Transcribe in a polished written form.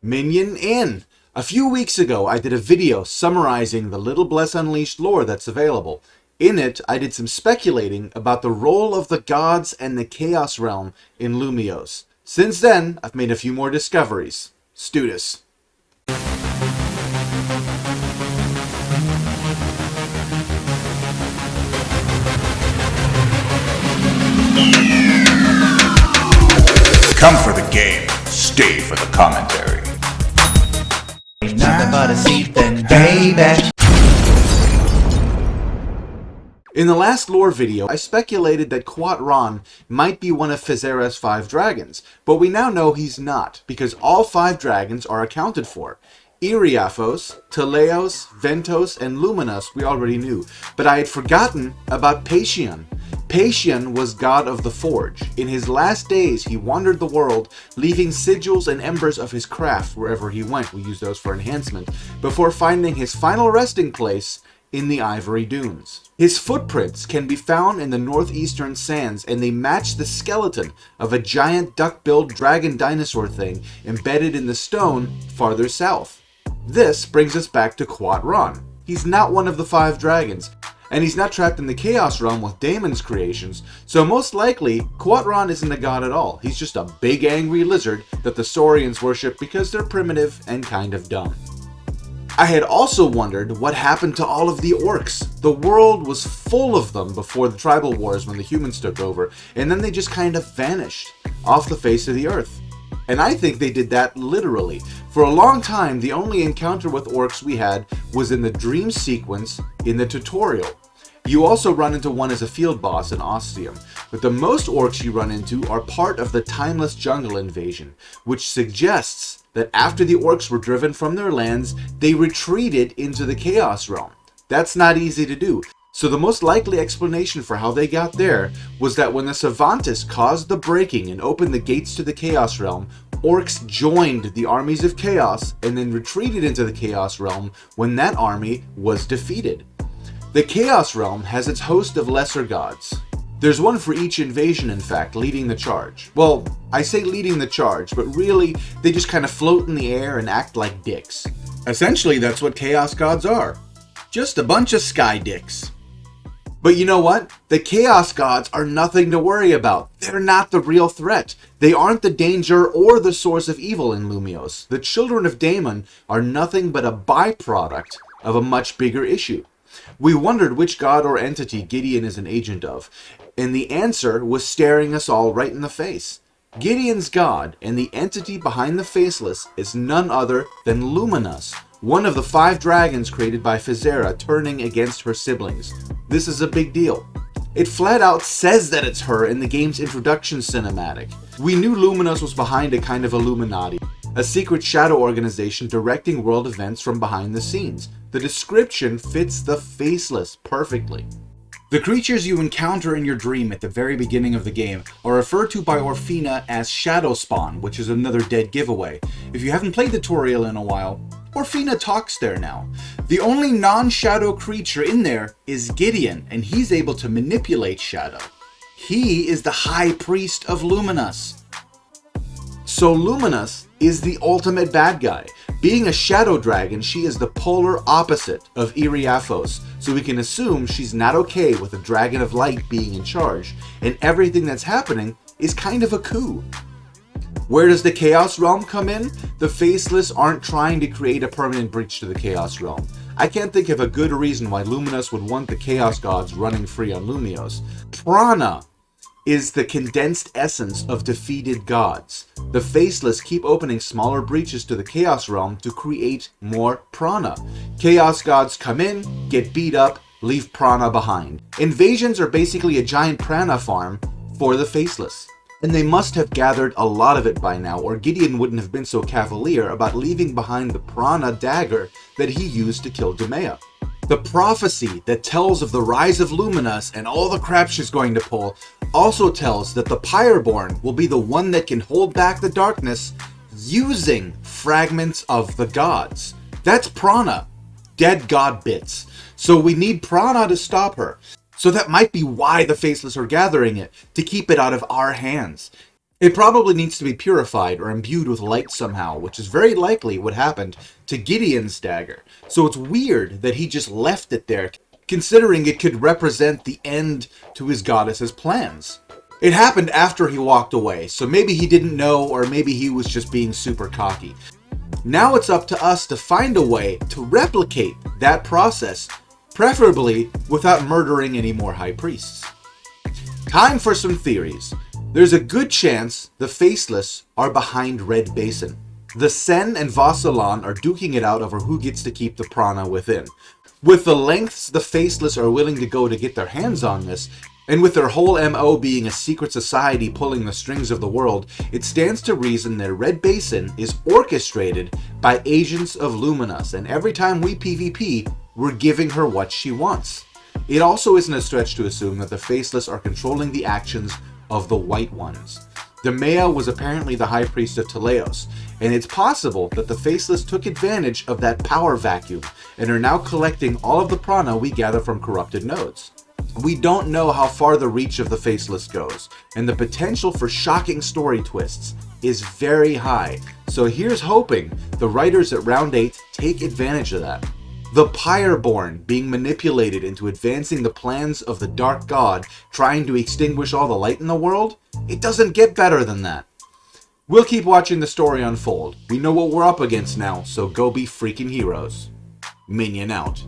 Minion in! A few weeks ago, I did a video summarizing the Little Bless Unleashed lore that's available. In it, I did some speculating about the role of the gods and the Chaos Realm in Lumios. Since then, I've made a few more discoveries. Studis. Come for the game, stay for the commentary. Ain't nothing but a seat then, baby. In the last lore video, I speculated that Quotron might be one of Faceless' 5 dragons, but we now know he's not, because all 5 dragons are accounted for. Iriaphos, Teleos, Ventos, and Luminous we already knew, but I had forgotten about Pacian. Pacian was god of the forge. In his last days, he wandered the world, leaving sigils and embers of his craft wherever he went. We use those for enhancement, before finding his final resting place in the Ivory Dunes. His footprints can be found in the northeastern sands, and they match the skeleton of a giant duck-billed dragon dinosaur thing embedded in the stone farther south. This brings us back to Quotron. He's not one of the 5 dragons, and he's not trapped in the Chaos Realm with Daemon's creations, so most likely, Quotron isn't a god at all. He's just a big angry lizard that the Saurians worship because they're primitive and kind of dumb. I had also wondered what happened to all of the Orcs. The world was full of them before the tribal wars when the humans took over, and then they just kind of vanished off the face of the earth. And I think they did that literally. For a long time, the only encounter with Orcs we had was in the dream sequence in the tutorial. You also run into one as a field boss in Ostium, but the most Orcs you run into are part of the Timeless Jungle invasion, which suggests that after the Orcs were driven from their lands, they retreated into the Chaos Realm. That's not easy to do. So the most likely explanation for how they got there was that when the Savantis caused the breaking and opened the gates to the Chaos Realm, Orcs joined the armies of Chaos and then retreated into the Chaos Realm when that army was defeated. The Chaos Realm has its host of lesser gods. There's one for each invasion, in fact, leading the charge. Well, I say leading the charge, but really, they just kind of float in the air and act like dicks. Essentially, that's what Chaos Gods are. Just a bunch of sky dicks. But you know what? The Chaos Gods are nothing to worry about. They're not the real threat. They aren't the danger or the source of evil in Lumios. The children of Daemon are nothing but a byproduct of a much bigger issue. We wondered which god or entity Gideon is an agent of, and the answer was staring us all right in the face. Gideon's god and the entity behind the Faceless is none other than Luminous, one of the 5 dragons created by Faceless turning against her siblings. This is a big deal. It flat out says that it's her in the game's introduction cinematic. We knew Luminous was behind a kind of Illuminati, a secret shadow organization directing world events from behind the scenes. The description fits the Faceless perfectly. The creatures you encounter in your dream at the very beginning of the game are referred to by Orfina as Shadow Spawn, which is another dead giveaway. If you haven't played the tutorial in a while, Orfina talks there now. The only non-shadow creature in there is Gideon, and he's able to manipulate shadow. He is the High Priest of Luminous. So Luminous is the ultimate bad guy. Being a shadow dragon, she is the polar opposite of Iriaphos, so we can assume she's not okay with a dragon of light being in charge, and everything that's happening is kind of a coup. Where does the Chaos Realm come in? The Faceless aren't trying to create a permanent breach to the Chaos Realm. I can't think of a good reason why Luminous would want the Chaos Gods running free on Lumios. Prana is the condensed essence of defeated gods. The Faceless keep opening smaller breaches to the Chaos Realm to create more Prana. Chaos Gods come in, get beat up, leave Prana behind. Invasions are basically a giant Prana farm for the Faceless. And they must have gathered a lot of it by now, or Gideon wouldn't have been so cavalier about leaving behind the Prana dagger that he used to kill Demea. The prophecy that tells of the rise of Luminous and all the crap she's going to pull also tells that the Pyreborn will be the one that can hold back the darkness using fragments of the gods. That's Prana, dead god bits. So we need Prana to stop her. So that might be why the Faceless are gathering it, to keep it out of our hands. It probably needs to be purified or imbued with light somehow, which is very likely what happened to Gideon's dagger. So it's weird that he just left it there, considering it could represent the end to his goddess's plans. It happened after he walked away, so maybe he didn't know, or maybe he was just being super cocky. Now it's up to us to find a way to replicate that process, preferably without murdering any more high priests. Time for some theories. There's a good chance the Faceless are behind Red Basin. The Sen and Vassalon are duking it out over who gets to keep the Prana within. With the lengths the Faceless are willing to go to get their hands on this, and with their whole MO being a secret society pulling the strings of the world, it stands to reason that Red Basin is orchestrated by agents of Luminous, and every time we PvP, we're giving her what she wants. It also isn't a stretch to assume that the Faceless are controlling the actions of the White Ones. Demea was apparently the High Priest of Teleos, and it's possible that the Faceless took advantage of that power vacuum and are now collecting all of the prana we gather from corrupted nodes. We don't know how far the reach of the Faceless goes, and the potential for shocking story twists is very high, so here's hoping the writers at Round 8 take advantage of that. The Pyreborn being manipulated into advancing the plans of the Dark God, trying to extinguish all the light in the world? It doesn't get better than that. We'll keep watching the story unfold. We know what we're up against now, so go be freaking heroes. Minion out.